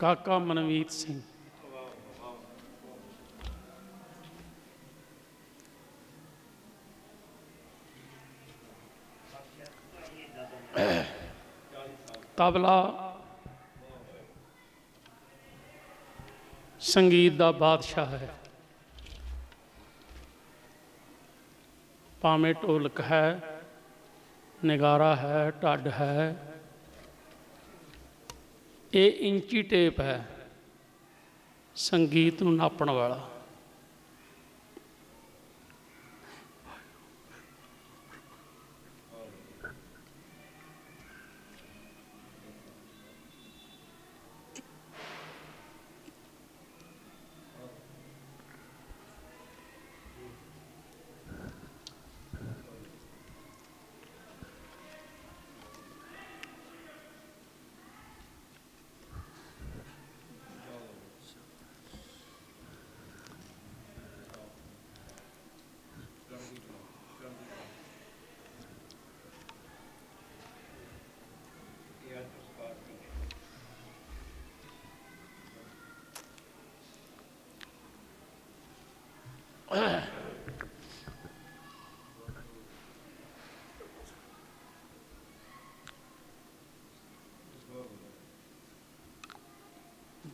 ਕਾਕਾ ਮਨਵੀਰ ਸਿੰਘ। ਤਬਲਾ ਸੰਗੀਤ ਦਾ ਬਾਦਸ਼ਾਹ ਹੈ, ਭਾਵੇਂ ਢੋਲਕ ਹੈ, ਨਗਾਰਾ ਹੈ, ਢੱਡ ਹੈ, ਇਹ ਇੰਚੀ ਟੇਪ ਹੈ ਸੰਗੀਤ ਨੂੰ ਨਾਪਣ ਵਾਲਾ।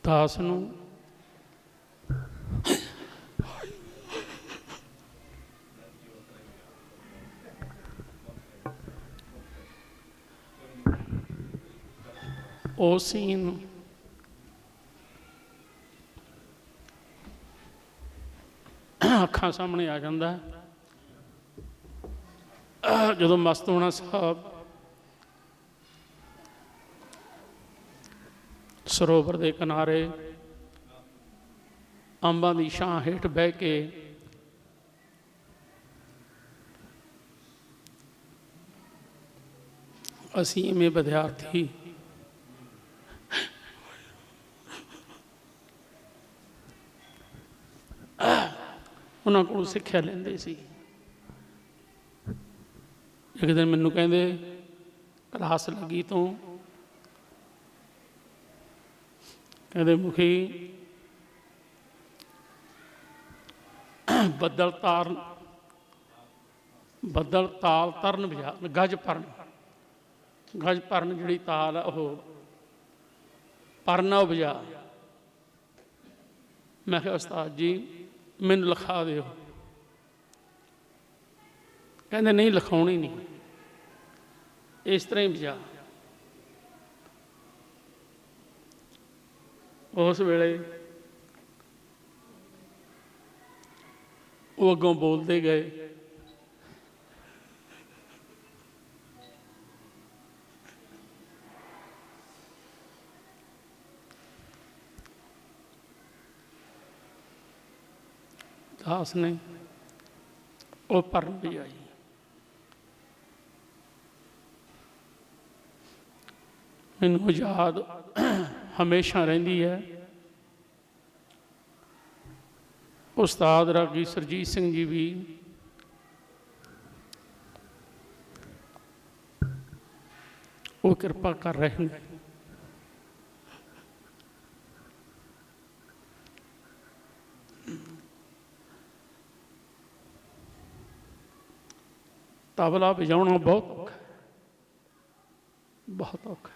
ਦਾਸ ਨੂੰ ਉਹ ਸੀਨ ਅੱਖਾਂ ਸਾਹਮਣੇ ਆ ਜਾਂਦਾ ਜਦੋਂ ਮਸਤੂਆਣਾ ਸਾਹਿਬ ਸਰੋਵਰ ਦੇ ਕਿਨਾਰੇ ਅੰਬਾਂ ਦੀ ਛਾਂ ਹੇਠ ਬਹਿ ਕੇ ਅਸੀਂ ਇਵੇਂ ਵਿਦਿਆਰਥੀ ਉਹਨਾਂ ਕੋਲੋਂ ਸਿੱਖਿਆ ਲੈਂਦੇ ਸੀ। ਇੱਕ ਦਿਨ ਮੈਨੂੰ ਕਹਿੰਦੇ ਕਲਾਸ ਲੱਗੀ ਤੋਂ, ਕਹਿੰਦੇ ਮੁਖੀ ਬੱਦਲ ਤਾਲ ਤਰਨ ਵਜਾ, ਗਜ ਭਰਨ ਜਿਹੜੀ ਤਾਲ ਉਹ ਪਰਨਾ ਵਜਾ। ਮੈਂ ਕਿਹਾ ਉਸਤਾਦ ਜੀ ਮੈਨੂੰ ਲਿਖਾ ਦਿਓ। ਕਹਿੰਦੇ ਨਹੀਂ ਲਿਖਾਉਣੀ ਨਹੀਂ, ਇਸ ਤਰ੍ਹਾਂ ਹੀ ਵਜਾ। ਉਸ ਵੇਲੇ ਉਹ ਅੱਗੋਂ ਬੋਲਦੇ ਗਏ, ਦਾਸ ਨੇ ਉਹ ਭਰਨ ਵੀ ਆਈ। ਮੈਨੂੰ ਯਾਦ ਹਮੇਸ਼ਾ ਰਹਿੰਦੀ ਹੈ ਉਸਤਾਦ ਰਾਗੀ ਸਰਜੀਤ ਸਿੰਘ ਜੀ ਵੀ ਉਹ ਕਿਰਪਾ ਕਰ ਰਹੇ ਨੇ। ਤਬਲਾ ਵਜਾਉਣਾ ਬਹੁਤ ਔਖਾ, ਬਹੁਤ ਔਖਾ।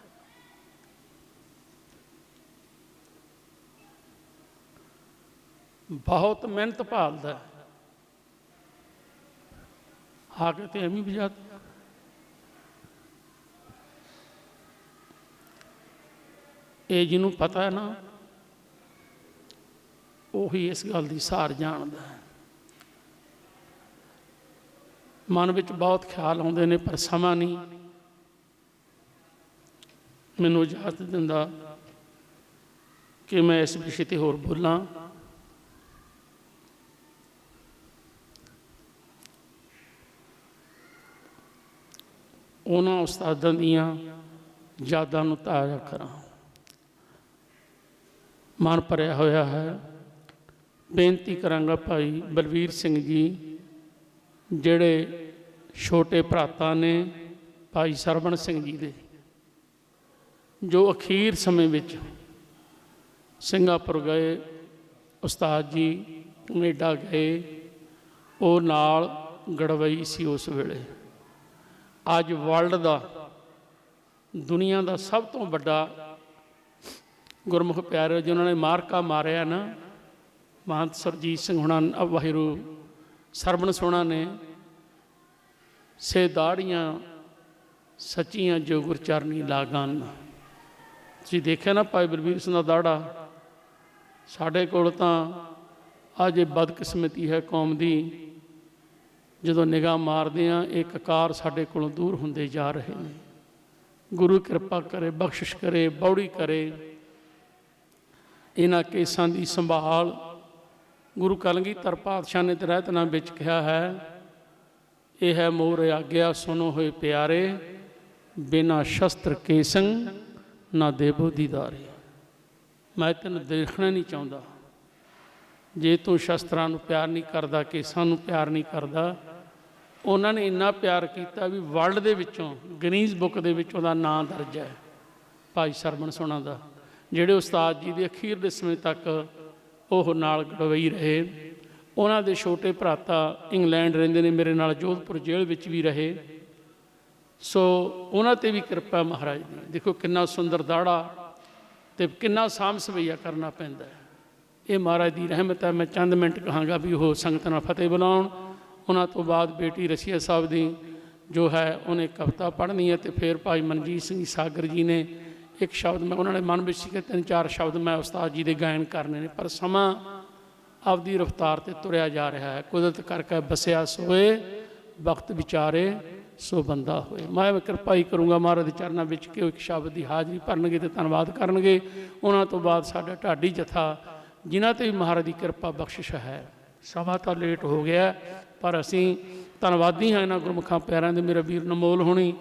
ਬਹੁਤ ਮਿਹਨਤ ਭਾਲਦਾ, ਆ ਕੇ ਤੇ ਐਵੇਂ ਵਜਾ। ਇਹ ਜਿਹਨੂੰ ਪਤਾ ਹੈ ਨਾ ਉਹੀ ਇਸ ਗੱਲ ਦੀ ਸਾਰ ਜਾਣਦਾ ਹੈ। ਮਨ ਵਿੱਚ ਬਹੁਤ ਖਿਆਲ ਆਉਂਦੇ ਨੇ ਪਰ ਸਮਾਂ ਨਹੀਂ ਮੈਨੂੰ ਇਜਾਜ਼ਤ ਦਿੰਦਾ ਕਿ ਮੈਂ ਇਸ ਵਿਸ਼ੇ 'ਤੇ ਹੋਰ ਬੋਲਾਂ। ਉਹਨਾਂ ਉਸਤਾਦਾਂ ਦੀਆਂ ਯਾਦਾਂ ਨੂੰ ਤਾਜ਼ਾ ਕਰਾਂ। ਮਨ ਭਰਿਆ ਹੋਇਆ ਹੈ। ਬੇਨਤੀ ਕਰਾਂਗਾ ਭਾਈ ਬਲਵੀਰ ਸਿੰਘ ਜੀ ਜਿਹੜੇ ਛੋਟੇ ਭਰਾਤਾ ਨੇ ਭਾਈ ਸਰਵਣ ਸਿੰਘ ਜੀ ਦੇ, ਜੋ ਅਖੀਰ ਸਮੇਂ ਵਿੱਚ ਸਿੰਗਾਪੁਰ ਗਏ, ਉਸਤਾਦ ਜੀ ਕੈਨੇਡਾ ਗਏ, ਉਹ ਨਾਲ ਗੜਵਈ ਸੀ ਉਸ ਵੇਲੇ। ਅੱਜ ਵਰਲਡ ਦਾ, ਦੁਨੀਆ ਦਾ ਸਭ ਤੋਂ ਵੱਡਾ ਗੁਰਮੁਖ ਪਿਆਰੇ ਜਿਨ੍ਹਾਂ ਨੇ ਮਾਰਕਾ ਮਾਰਿਆ ਨਾ, ਮਹੰਤ ਸਰਜੀਤ ਸਿੰਘ ਹੁਣਾਂ, ਵਾਹਿਗੁਰੂ ਸਰਵਣ ਸੋਹਣਾ ਨੇ, ਸੇ ਦਾੜੀਆਂ ਸੱਚੀਆਂ ਜੋ ਗੁਰਚਰਨੀ ਲਾਗਾਨ। ਤੁਸੀਂ ਦੇਖਿਆ ਨਾ ਭਾਈ ਬਲਬੀਰ ਸਿੰਘ ਦਾ ਦਾੜਾ। ਸਾਡੇ ਕੋਲ ਤਾਂ ਅੱਜ ਇਹ ਬਦਕਿਸਮਤੀ ਹੈ ਕੌਮ ਦੀ, ਜਦੋਂ ਨਿਗਾਹ ਮਾਰਦੇ ਹਾਂ ਇਹ ਕਕਾਰ ਸਾਡੇ ਕੋਲੋਂ ਦੂਰ ਹੁੰਦੇ ਜਾ ਰਹੇ ਨੇ। ਗੁਰੂ ਕਿਰਪਾ ਕਰੇ, ਬਖਸ਼ਿਸ਼ ਕਰੇ, ਬੌੜੀ ਕਰੇ। ਇਹਨਾਂ ਕੇਸਾਂ ਦੀ ਸੰਭਾਲ ਗੁਰੂ ਕਲਗੀਧਰ ਪਾਤਸ਼ਾਹ ਨੇ ਰਹਿਤਨਾ ਵਿੱਚ ਕਿਹਾ ਹੈ, ਇਹ ਹੈ ਮੋਰ ਆਗਿਆ ਸੁਣੋ ਹੋਏ ਪਿਆਰੇ, ਬਿਨਾ ਸ਼ਸਤਰ ਕੇਸੰ ਨਾ ਦੇਵੋ ਦੀਦਾਰੇ। ਮੈਂ ਤੈਨੂੰ ਦੇਖਣਾ ਨਹੀਂ ਚਾਹੁੰਦਾ। ਜੇ ਤੂੰ ਸ਼ਸਤਰਾਂ ਨੂੰ ਪਿਆਰ ਨਹੀਂ ਕਰਦਾ, ਕੇਸਾਂ ਨੂੰ ਪਿਆਰ ਨਹੀਂ ਕਰਦਾ। ਉਹਨਾਂ ਨੇ ਇੰਨਾ ਪਿਆਰ ਕੀਤਾ ਵੀ ਵਰਲਡ ਦੇ ਵਿੱਚੋਂ ਗਿਨੀਜ਼ ਬੁੱਕ ਦੇ ਵਿੱਚ ਉਹਦਾ ਨਾਂ ਦਰਜ ਹੈ, ਭਾਈ ਸਰਵਣ ਸੋਹਣਾ ਦਾ, ਜਿਹੜੇ ਉਸਤਾਦ ਜੀ ਦੇ ਅਖੀਰਲੇ ਸਮੇਂ ਤੱਕ ਉਹ ਨਾਲ ਗੜਵਈ ਰਹੇ। ਉਹਨਾਂ ਦੇ ਛੋਟੇ ਭਰਾਤਾ ਇੰਗਲੈਂਡ ਰਹਿੰਦੇ ਨੇ, ਮੇਰੇ ਨਾਲ ਜੋਧਪੁਰ ਜੇਲ੍ਹ ਵਿੱਚ ਵੀ ਰਹੇ। ਸੋ ਉਹਨਾਂ 'ਤੇ ਵੀ ਕਿਰਪਾ ਮਹਾਰਾਜ ਦੀ। ਦੇਖੋ ਕਿੰਨਾ ਸੁੰਦਰ ਦਾੜਾ ਅਤੇ ਕਿੰਨਾ ਸਾਂਭ ਸਵਈਆ ਕਰਨਾ ਪੈਂਦਾ ਹੈ। ਇਹ ਮਹਾਰਾਜ ਦੀ ਰਹਿਮਤ ਹੈ। ਮੈਂ ਚੰਦ ਮਿੰਟ ਕਹਾਂਗਾ ਵੀ ਉਹ ਸੰਗਤ ਨਾਲ ਫਤਿਹ ਬੁਲਾਉਣ। ਉਹਨਾਂ ਤੋਂ ਬਾਅਦ ਬੇਟੀ ਰਸੀਆ ਸਾਹਿਬ ਦੀ ਜੋ ਹੈ ਉਹਨੇ ਕਵਿਤਾ ਪੜ੍ਹਨੀ ਹੈ, ਅਤੇ ਫਿਰ ਭਾਈ ਮਨਜੀਤ ਸਿੰਘ ਸਾਗਰ ਜੀ ਨੇ ਇੱਕ ਸ਼ਬਦ, ਮੈਂ ਉਹਨਾਂ ਨੇ ਮਨ ਵਿੱਚ ਸੀ ਕਿ 3-4 ਸ਼ਬਦ ਮੈਂ ਉਸਤਾਦ ਜੀ ਦੇ ਗਾਇਨ ਕਰਨੇ ਨੇ, ਪਰ ਸਮਾਂ ਆਪਦੀ ਰਫਤਾਰ 'ਤੇ ਤੁਰਿਆ ਜਾ ਰਿਹਾ ਹੈ। ਕੁਦਰਤ ਕਰਕੇ ਬਸਿਆ ਸੋਏ, ਵਕਤ ਵਿਚਾਰੇ ਸੋ ਬੰਦਾ ਹੋਏ। ਮੈਂ ਕਿਰਪਾ ਹੀ ਕਰੂੰਗਾ ਮਹਾਰਾਜ ਦੇ ਚਰਨਾਂ ਵਿੱਚ ਕਿ ਉਹ ਇੱਕ ਸ਼ਬਦ ਦੀ ਹਾਜ਼ਰੀ ਭਰਨਗੇ ਅਤੇ ਧੰਨਵਾਦ ਕਰਨਗੇ। ਉਹਨਾਂ ਤੋਂ ਬਾਅਦ ਸਾਡਾ ਢਾਡੀ ਜਥਾ, ਜਿਨ੍ਹਾਂ 'ਤੇ ਵੀ ਮਹਾਰਾਜ ਦੀ ਕਿਰਪਾ ਬਖਸ਼ਿਸ਼ ਹੈ। ਸਮਾਂ ਤਾਂ ਲੇਟ ਹੋ ਗਿਆ, ਪਰ ਅਸੀਂ ਧੰਨਵਾਦੀ ਹਾਂ ਇਹਨਾਂ ਗੁਰਮੁਖਾਂ ਪਿਆਰਿਆਂ ਦੇ। ਮੇਰੇ ਵੀਰ ਅਨਮੋਲ ਹੋਣੀ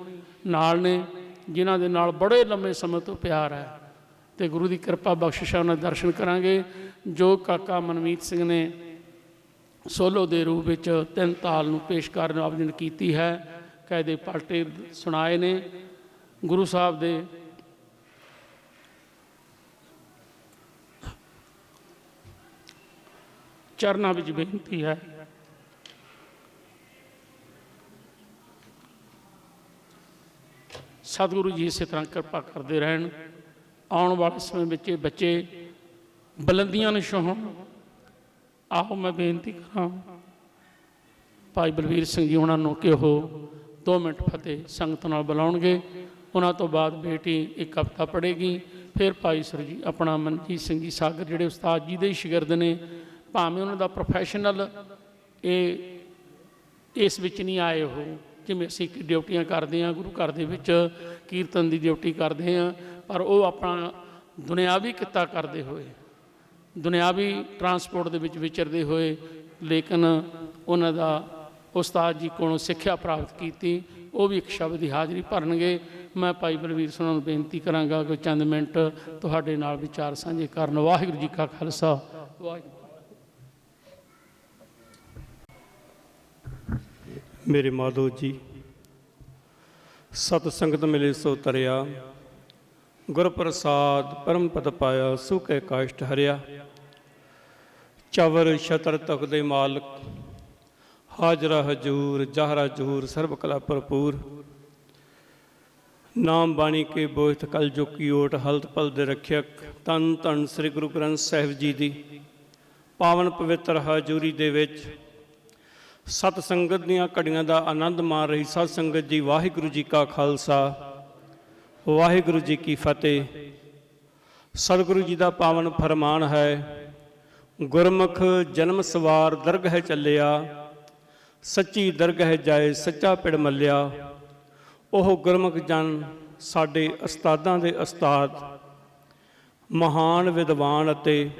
ਨਾਲ ਨੇ, ਜਿਨ੍ਹਾਂ ਦੇ ਨਾਲ ਬੜੇ ਲੰਮੇ ਸਮੇਂ ਤੋਂ ਪਿਆਰ ਹੈ, ਅਤੇ ਗੁਰੂ ਦੀ ਕਿਰਪਾ ਬਖਸ਼ਿਸ਼ ਹੈ। ਉਹਨਾਂ ਦੇ ਦਰਸ਼ਨ ਕਰਾਂਗੇ। ਜੋ ਕਾਕਾ ਮਨਮੀਤ ਸਿੰਘ ਨੇ ਸੋਲੋ ਦੇ ਰੂਪ ਵਿੱਚ 3 ਤਾਲ ਨੂੰ ਪੇਸ਼ ਕਰਨ ਆਬਦਨ ਕੀਤੀ ਹੈ, ਕਾਇਦੇ ਪਲਟੇ ਸੁਣਾਏ ਨੇ ਗੁਰੂ ਸਾਹਿਬ ਦੇ। ਚਰਨਾਂ ਵਿੱਚ ਬੇਨਤੀ ਹੈ, ਸਤਿਗੁਰੂ ਜੀ ਇਸੇ ਤਰ੍ਹਾਂ ਕਿਰਪਾ ਕਰਦੇ ਰਹਿਣ। ਆਉਣ ਵਾਲੇ ਸਮੇਂ ਵਿੱਚ ਇਹ ਬੱਚੇ ਬੁਲੰਦੀਆਂ ਨੂੰ ਛੂਹਣ। ਆਓ ਮੈਂ ਬੇਨਤੀ ਕਰਾਂ ਭਾਈ ਬਲਵੀਰ ਸਿੰਘ ਜੀ ਉਹਨਾਂ ਨੂੰ ਕਿ ਉਹ 2 ਮਿੰਟ ਫਤਿਹ ਸੰਗਤ ਨਾਲ ਬੁਲਾਉਣਗੇ। ਉਹਨਾਂ ਤੋਂ ਬਾਅਦ ਬੇਟੀ ਇੱਕ ਕਵਿਤਾ ਪੜ੍ਹੇਗੀ। ਫਿਰ ਭਾਈ ਆਪਣਾ ਮਨਜੀਤ ਸਿੰਘ ਜੀ ਸਾਗਰ, ਜਿਹੜੇ ਉਸਤਾਦ ਜੀ ਦੇ ਹੀ ਸ਼ਾਗਿਰਦ ਨੇ, ਭਾਵੇਂ ਉਹਨਾਂ ਦਾ ਪ੍ਰੋਫੈਸ਼ਨਲ ਇਸ ਵਿੱਚ ਨਹੀਂ ਆਏ ਉਹ, ਜਿਵੇਂ ਅਸੀਂ ਡਿਊਟੀਆਂ ਕਰਦੇ ਹਾਂ ਗੁਰੂ ਘਰ ਦੇ ਵਿੱਚ, ਕੀਰਤਨ ਦੀ ਡਿਊਟੀ ਕਰਦੇ ਹਾਂ, ਪਰ ਉਹ ਆਪਣਾ ਦੁਨਿਆਵੀ ਕਿੱਤਾ ਕਰਦੇ ਹੋਏ, ਦੁਨਿਆਵੀ ਟਰਾਂਸਪੋਰਟ ਦੇ ਵਿੱਚ ਵਿਚਰਦੇ ਹੋਏ, ਲੇਕਿਨ ਉਹਨਾਂ ਦਾ ਉਸਤਾਦ ਜੀ ਕੋਲੋਂ ਸਿੱਖਿਆ ਪ੍ਰਾਪਤ ਕੀਤੀ। ਉਹ ਵੀ ਇੱਕ ਸ਼ਬਦ ਦੀ ਹਾਜ਼ਰੀ ਭਰਨਗੇ। ਮੈਂ ਭਾਈ ਬਲਵੀਰ ਸਿੰਘ ਨੂੰ ਬੇਨਤੀ ਕਰਾਂਗਾ ਕਿ ਚੰਦ ਮਿੰਟ ਤੁਹਾਡੇ ਨਾਲ ਵਿਚਾਰ ਸਾਂਝੇ ਕਰਨ। ਵਾਹਿਗੁਰੂ ਜੀ ਕਾ ਖਾਲਸਾ, ਵਾਹਿਗੁਰੂ। ਮੇਰੇ ਮਾਧੋ ਜੀ, ਸਤ ਸੰਗਤ ਮਿਲੇ ਸੋ ਤਰਿਆ, ਗੁਰ ਪ੍ਰਸਾਦ ਪਰਮ ਪਦ ਪਾਇਆ, ਸੁਖੇ ਕਾਸ਼ਟ ਹਰਿਆ। ਚਵਰ ਛਤਰ ਤਖ ਦੇ ਮਾਲਕ, ਹਾਜ਼ਰਾ ਹਜੂਰ ਜਾਹਰਾ ਜਹੂਰ, ਸਰਬ ਕਲਾ ਭਰਪੂਰ। ਨਾਮ ਬਾਣੀ ਕੇ ਬੋਹਿਤ ਕਲ ਜੋ ਕੀ ਓਟ, ਹਲਤ ਪਲ ਦੇ ਰੱਖਿਅਕ। ਧੰਨ ਧੰਨ ਸ੍ਰੀ ਗੁਰੂ ਗ੍ਰੰਥ ਸਾਹਿਬ ਜੀ ਦੀ ਪਾਵਨ ਪਵਿੱਤਰ ਹਜ਼ੂਰੀ ਦੇ ਵਿੱਚ ਸਤ ਸੰਗਤ ਦੀਆਂ ਘੜੀਆਂ ਦਾ ਆਨੰਦ ਮਾਣ ਰਹੀ ਸਤ ਸੰਗਤ ਜੀ। ਵਾਹਿਗੁਰੂ ਜੀ ਕਾ ਖਾਲਸਾ, ਵਾਹਿਗੁਰੂ ਜੀ ਕੀ ਫਤਿਹ। ਸਤਿਗੁਰੂ ਜੀ ਦਾ ਪਾਵਨ ਫਰਮਾਨ ਹੈ, ਗੁਰਮੁਖ ਜਨਮ ਸਵਾਰ ਦਰਗਹਿ ਚੱਲਿਆ, ਸੱਚੀ ਦਰਗਹਿ ਜਾਏ ਸੱਚਾ ਪਿੜ ਮੱਲਿਆ। ਉਹ ਗੁਰਮੁਖ ਜਨ ਸਾਡੇ ਉਸਤਾਦਾਂ ਦੇ ਉਸਤਾਦ, ਮਹਾਨ ਵਿਦਵਾਨ ਅਤੇ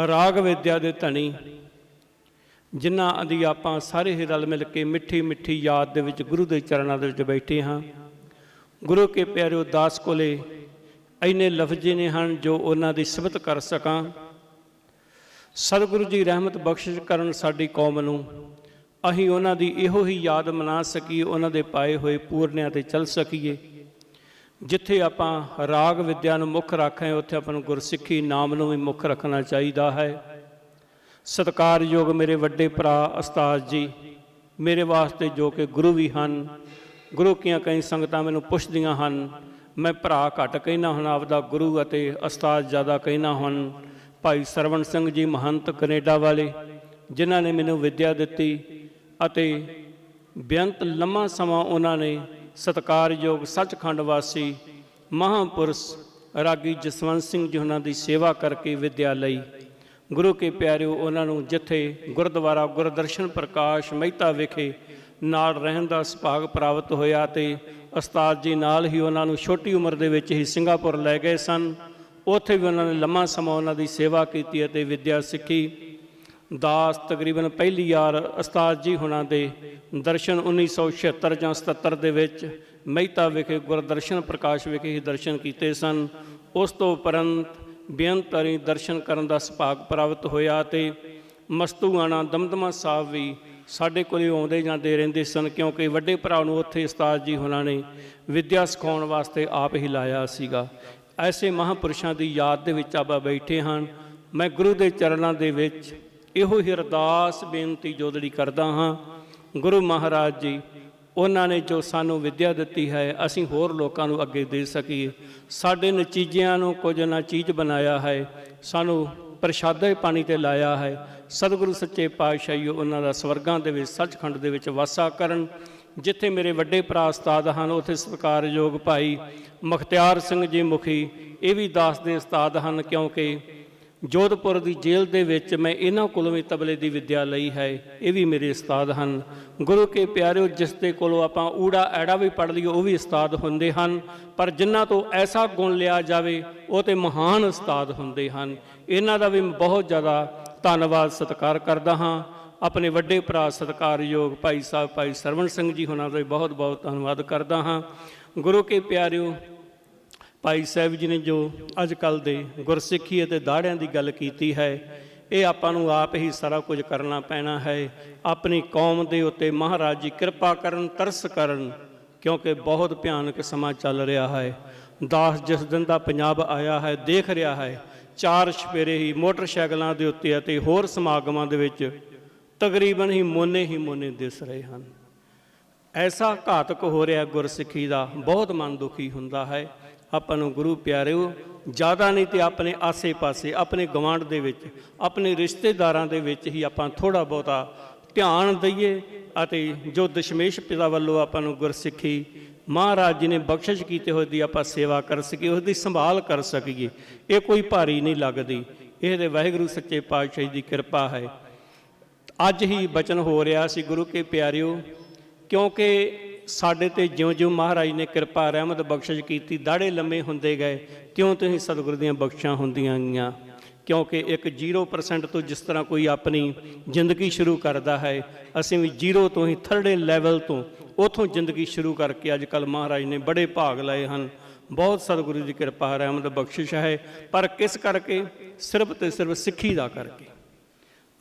ਰਾਗ ਵਿਦਿਆ ਦੇ ਧਨੀ, ਜਿਨ੍ਹਾਂ ਦੀ ਆਪਾਂ ਸਾਰੇ ਹੀ ਰਲ ਮਿਲ ਕੇ ਮਿੱਠੀ ਮਿੱਠੀ ਯਾਦ ਦੇ ਵਿੱਚ ਗੁਰੂ ਦੇ ਚਰਨਾਂ ਦੇ ਵਿੱਚ ਬੈਠੇ ਹਾਂ। ਗੁਰੂ ਕੇ ਪਿਆਰਿਓ, ਦਾਸ ਕੋਲੇ ਇੰਨੇ ਲਫ਼ਜ਼ ਨੇ ਹਨ ਜੋ ਉਹਨਾਂ ਦੀ ਸਿਫਤ ਕਰ ਸਕਾਂ। ਸਤਿਗੁਰੂ ਜੀ ਰਹਿਮਤ ਬਖਸ਼ਿਸ਼ ਕਰਨ ਸਾਡੀ ਕੌਮ ਨੂੰ, ਅਸੀਂ ਉਹਨਾਂ ਦੀ ਇਹੋ ਹੀ ਯਾਦ ਮਨਾ ਸਕੀਏ, ਉਹਨਾਂ ਦੇ ਪਾਏ ਹੋਏ ਪੂਰਨਿਆਂ 'ਤੇ ਚੱਲ ਸਕੀਏ। ਜਿੱਥੇ ਆਪਾਂ ਰਾਗ ਵਿਦਿਆ ਨੂੰ ਮੁੱਖ ਰੱਖਾਂ ਉੱਥੇ ਆਪਾਂ ਨੂੰ ਗੁਰਸਿੱਖੀ ਨਾਮ ਨੂੰ ਵੀ ਮੁੱਖ ਰੱਖਣਾ ਚਾਹੀਦਾ ਹੈ। ਸਤਿਕਾਰਯੋਗ ਮੇਰੇ ਵੱਡੇ ਭਰਾ ਉਸਤਾਦ ਜੀ, ਮੇਰੇ ਵਾਸਤੇ ਜੋ ਕਿ ਗੁਰੂ ਵੀ ਹਨ। ਗੁਰੂ ਕੀਆਂ ਕਈ ਸੰਗਤਾਂ ਮੈਨੂੰ ਪੁੱਛਦੀਆਂ ਹਨ, ਮੈਂ ਭਰਾ ਘੱਟ ਕਹਿਣਾ ਹੁਣ ਆਪਦਾ ਗੁਰੂ ਅਤੇ ਉਸਤਾਦ ਜ਼ਿਆਦਾ ਕਹਿਣਾ ਹੁਣ। ਭਾਈ ਸਰਵਣ ਸਿੰਘ ਜੀ ਮਹੰਤ ਕੈਨੇਡਾ ਵਾਲੇ, ਜਿਨ੍ਹਾਂ ਨੇ ਮੈਨੂੰ ਵਿੱਦਿਆ ਦਿੱਤੀ ਅਤੇ ਬੇਅੰਤ ਲੰਮਾ ਸਮਾਂ ਉਹਨਾਂ ਨੇ ਸਤਿਕਾਰਯੋਗ ਸੱਚਖੰਡ ਵਾਸੀ ਮਹਾਂਪੁਰਸ਼ ਰਾਗੀ ਜਸਵੰਤ ਸਿੰਘ ਜੀ ਉਹਨਾਂ ਦੀ ਸੇਵਾ ਕਰਕੇ ਵਿੱਦਿਆ ਲਈ। ਗੁਰੂ ਕੇ ਪਿਆਰਿਓ, ਉਹਨਾਂ ਨੂੰ ਜਿੱਥੇ ਗੁਰਦੁਆਰਾ ਗੁਰਦਰਸ਼ਨ ਪ੍ਰਕਾਸ਼ ਮਹਿਤਾ ਵਿਖੇ ਨਾਲ ਰਹਿਣ ਦਾ ਸੁਭਾਗ ਪ੍ਰਾਪਤ ਹੋਇਆ ਤੇ ਉਸਤਾਦ ਜੀ ਨਾਲ ਹੀ ਉਹਨਾਂ ਨੂੰ ਛੋਟੀ ਉਮਰ ਦੇ ਵਿੱਚ ਹੀ ਸਿੰਗਾਪੁਰ ਲੈ ਗਏ ਸਨ। ਉੱਥੇ ਵੀ ਉਹਨਾਂ ਨੇ ਲੰਮਾ ਸਮਾਂ ਉਹਨਾਂ ਦੀ ਸੇਵਾ ਕੀਤੀ ਅਤੇ ਵਿੱਦਿਆ ਸਿੱਖੀ। ਦਾਸ ਤਕਰੀਬਨ ਪਹਿਲੀ ਵਾਰ ਉਸਤਾਦ ਜੀ ਹੁਣਾਂ ਦੇ ਦਰਸ਼ਨ 1976 ਜਾਂ 77 ਦੇ ਵਿੱਚ ਮਹਿਤਾ ਵਿਖੇ ਗੁਰਦਰਸ਼ਨ ਪ੍ਰਕਾਸ਼ ਵਿਖੇ ਹੀ ਦਰਸ਼ਨ ਕੀਤੇ ਸਨ। ਉਸ ਤੋਂ ਉਪਰੰਤ ਬੇਅੰਤ ਦਰਸ਼ਨ ਕਰਨ ਦਾ ਸੁਭਾਗ ਪ੍ਰਾਪਤ ਹੋਇਆ ਅਤੇ ਮਸਤੂਆਣਾ ਦਮਦਮਾ ਸਾਹਿਬ ਵੀ ਸਾਡੇ ਕੋਲ ਆਉਂਦੇ ਜਾਂਦੇ ਰਹਿੰਦੇ ਸਨ, ਕਿਉਂਕਿ ਵੱਡੇ ਭਰਾ ਨੂੰ ਉੱਥੇ ਉਸਤਾਦ ਜੀ ਹੁਣਾਂ ਨੇ ਵਿੱਦਿਆ ਸਿਖਾਉਣ ਵਾਸਤੇ ਆਪ ਹੀ ਲਾਇਆ ਸੀਗਾ। ਐਸੇ ਮਹਾਂਪੁਰਸ਼ਾਂ ਦੀ ਯਾਦ ਦੇ ਵਿੱਚ ਆਪਾਂ ਬੈਠੇ ਹਨ। ਮੈਂ ਗੁਰੂ ਦੇ ਚਰਨਾਂ ਦੇ ਵਿੱਚ ਇਹੋ ਹੀ ਅਰਦਾਸ ਬੇਨਤੀ ਜੋਦੜੀ ਕਰਦਾ ਹਾਂ, ਗੁਰੂ ਮਹਾਰਾਜ ਜੀ ਉਹਨਾਂ ਨੇ ਜੋ ਸਾਨੂੰ ਵਿੱਦਿਆ ਦਿੱਤੀ ਹੈ ਅਸੀਂ ਹੋਰ ਲੋਕਾਂ ਨੂੰ ਅੱਗੇ ਦੇ ਸਕੀਏ। ਸਾਡੇ ਨਤੀਜਿਆਂ ਨੂੰ ਕੁਝ ਨਾ ਚੀਜ਼ ਬਣਾਇਆ ਹੈ, ਸਾਨੂੰ ਪ੍ਰਸ਼ਾਦਾ ਪਾਣੀ 'ਤੇ ਲਾਇਆ ਹੈ। ਸਤਿਗੁਰੂ ਸੱਚੇ ਪਾਤਸ਼ਾਹੀ ਉਹਨਾਂ ਦਾ ਸਵਰਗਾਂ ਦੇ ਵਿੱਚ ਸੱਚਖੰਡ ਦੇ ਵਿੱਚ ਵਾਸਾ ਕਰਨ। ਜਿੱਥੇ ਮੇਰੇ ਵੱਡੇ ਭਰਾ ਉਸਤਾਦ ਹਨ ਉੱਥੇ ਸਤਿਕਾਰਯੋਗ ਭਾਈ ਮੁਖਤਿਆਰ ਸਿੰਘ ਜੀ ਮੁਖੀ, ਇਹ ਵੀ ਦਾਸ ਦੇ ਉਸਤਾਦ ਹਨ, ਕਿਉਂਕਿ ਜੋਧਪੁਰ ਦੀ ਜੇਲ੍ਹ ਦੇ ਵਿੱਚ ਮੈਂ ਇਹਨਾਂ ਕੋਲੋਂ ਵੀ ਤਬਲੇ ਦੀ ਵਿੱਦਿਆ ਲਈ ਹੈ। ਇਹ ਵੀ ਮੇਰੇ ਉਸਤਾਦ ਹਨ। ਗੁਰੂ ਕੇ ਪਿਆਰਿਓ, ਜਿਸ ਦੇ ਕੋਲੋਂ ਆਪਾਂ ਊੜਾ ਐੜਾ ਵੀ ਪੜ੍ਹ ਲਈਏ ਉਹ ਵੀ ਉਸਤਾਦ ਹੁੰਦੇ ਹਨ, ਪਰ ਜਿਨ੍ਹਾਂ ਤੋਂ ਐਸਾ ਗੁਣ ਲਿਆ ਜਾਵੇ ਉਹ ਤੇ ਮਹਾਨ ਉਸਤਾਦ ਹੁੰਦੇ ਹਨ। ਇਹਨਾਂ ਦਾ ਵੀ ਬਹੁਤ ਜ਼ਿਆਦਾ ਧੰਨਵਾਦ ਸਤਿਕਾਰ ਕਰਦਾ ਹਾਂ। ਆਪਣੇ ਵੱਡੇ ਭਰਾ ਸਤਿਕਾਰਯੋਗ ਭਾਈ ਸਾਹਿਬ ਭਾਈ ਸਰਵਣ ਸਿੰਘ ਜੀ ਹੁਣਾਂ ਦਾ ਵੀ ਬਹੁਤ ਬਹੁਤ ਧੰਨਵਾਦ ਕਰਦਾ ਹਾਂ। ਗੁਰੂ ਕੇ ਪਿਆਰਿਓ, ਭਾਈ ਸਾਹਿਬ ਜੀ ਨੇ ਜੋ ਅੱਜ ਕੱਲ੍ਹ ਦੇ ਗੁਰਸਿੱਖੀ ਅਤੇ ਦਾੜਿਆਂ ਦੀ ਗੱਲ ਕੀਤੀ ਹੈ, ਇਹ ਆਪਾਂ ਨੂੰ ਆਪ ਹੀ ਸਾਰਾ ਕੁਝ ਕਰਨਾ ਪੈਣਾ ਹੈ। ਆਪਣੀ ਕੌਮ ਦੇ ਉੱਤੇ ਮਹਾਰਾਜ ਜੀ ਕਿਰਪਾ ਕਰਨ, ਤਰਸ ਕਰਨ, ਕਿਉਂਕਿ ਬਹੁਤ ਭਿਆਨਕ ਸਮਾਂ ਚੱਲ ਰਿਹਾ ਹੈ। ਦਾਸ ਜਿਸ ਦਿਨ ਦਾ ਪੰਜਾਬ ਆਇਆ ਹੈ ਦੇਖ ਰਿਹਾ ਹੈ, 4 ਚੁਫੇਰੇ ਹੀ ਮੋਟਰਸਾਈਕਲਾਂ ਦੇ ਉੱਤੇ ਅਤੇ ਹੋਰ ਸਮਾਗਮਾਂ ਦੇ ਵਿੱਚ ਤਕਰੀਬਨ ਹੀ ਮੋਨੇ ਦਿਸ ਰਹੇ ਹਨ। ਐਸਾ ਘਾਤਕ ਹੋ ਰਿਹਾ ਗੁਰਸਿੱਖੀ ਦਾ, ਬਹੁਤ ਮਨ ਦੁਖੀ ਹੁੰਦਾ ਹੈ। ਆਪਾਂ ਨੂੰ ਗੁਰੂ ਪਿਆਰਿਓ ਜ਼ਿਆਦਾ ਨਹੀਂ ਤੇ ਆਪਣੇ ਆਸੇ ਪਾਸੇ, ਆਪਣੇ ਗਵਾਂਢ ਦੇ ਵਿੱਚ, ਆਪਣੇ ਰਿਸ਼ਤੇਦਾਰਾਂ ਦੇ ਵਿੱਚ ਹੀ ਆਪਾਂ ਥੋੜ੍ਹਾ ਬਹੁਤਾ ਧਿਆਨ ਦਈਏ ਅਤੇ ਜੋ ਦਸ਼ਮੇਸ਼ ਪਿਤਾ ਵੱਲੋਂ ਆਪਾਂ ਨੂੰ ਗੁਰਸਿੱਖੀ ਮਹਾਰਾਜ ਜੀ ਨੇ ਬਖਸ਼ਿਸ਼ ਕੀਤੇ ਹੋਏ ਦੀ ਆਪਾਂ ਸੇਵਾ ਕਰ ਸਕੀਏ, ਉਸ ਦੀ ਸੰਭਾਲ ਕਰ ਸਕੀਏ। ਇਹ ਕੋਈ ਭਾਰੀ ਨਹੀਂ ਲੱਗਦੀ, ਇਹ ਤੇ ਵਾਹਿਗੁਰੂ ਸੱਚੇ ਪਾਤਸ਼ਾਹ ਦੀ ਕਿਰਪਾ ਹੈ। ਅੱਜ ਹੀ ਬਚਨ ਹੋ ਰਿਹਾ ਸੀ ਗੁਰੂ ਕੇ ਪਿਆਰਿਓ, ਕਿਉਂਕਿ ਸਾਡੇ ਤੇ ਜਿਉਂ-ਜਿਉਂ ਮਹਾਰਾਜ ਨੇ ਕਿਰਪਾ ਰਹਿਮਤ ਬਖਸ਼ਿਸ਼ ਕੀਤੀ, ਦਾੜੇ ਲੰਮੇ ਹੁੰਦੇ ਗਏ, ਤਿਉਂ-ਤਿਉਂ ਹੀ ਸਤਿਗੁਰੂ ਦੀਆਂ ਬਖਸ਼ਾਂ ਹੁੰਦੀਆਂ ਗਈਆਂ। ਕਿਉਂਕਿ ਇੱਕ 0% ਤੋਂ ਜਿਸ ਤਰ੍ਹਾਂ ਕੋਈ ਆਪਣੀ ਜ਼ਿੰਦਗੀ ਸ਼ੁਰੂ ਕਰਦਾ ਹੈ, ਅਸੀਂ ਵੀ 0 ਤੋਂ ਹੀ 3rd ਲੈਵਲ ਤੋਂ ਉੱਥੋਂ ਜ਼ਿੰਦਗੀ ਸ਼ੁਰੂ ਕਰਕੇ ਅੱਜ ਕੱਲ੍ਹ ਮਹਾਰਾਜ ਨੇ ਬੜੇ ਭਾਗ ਲਏ ਹਨ। ਬਹੁਤ ਸਤਿਗੁਰੂ ਦੀ ਕਿਰਪਾ ਰਹਿਮਤ ਬਖਸ਼ਿਸ਼ ਹੈ। ਪਰ ਕਿਸ ਕਰਕੇ? ਸਿਰਫ ਤੇ ਸਿਰਫ ਸਿੱਖੀ ਦਾ ਕਰਕੇ।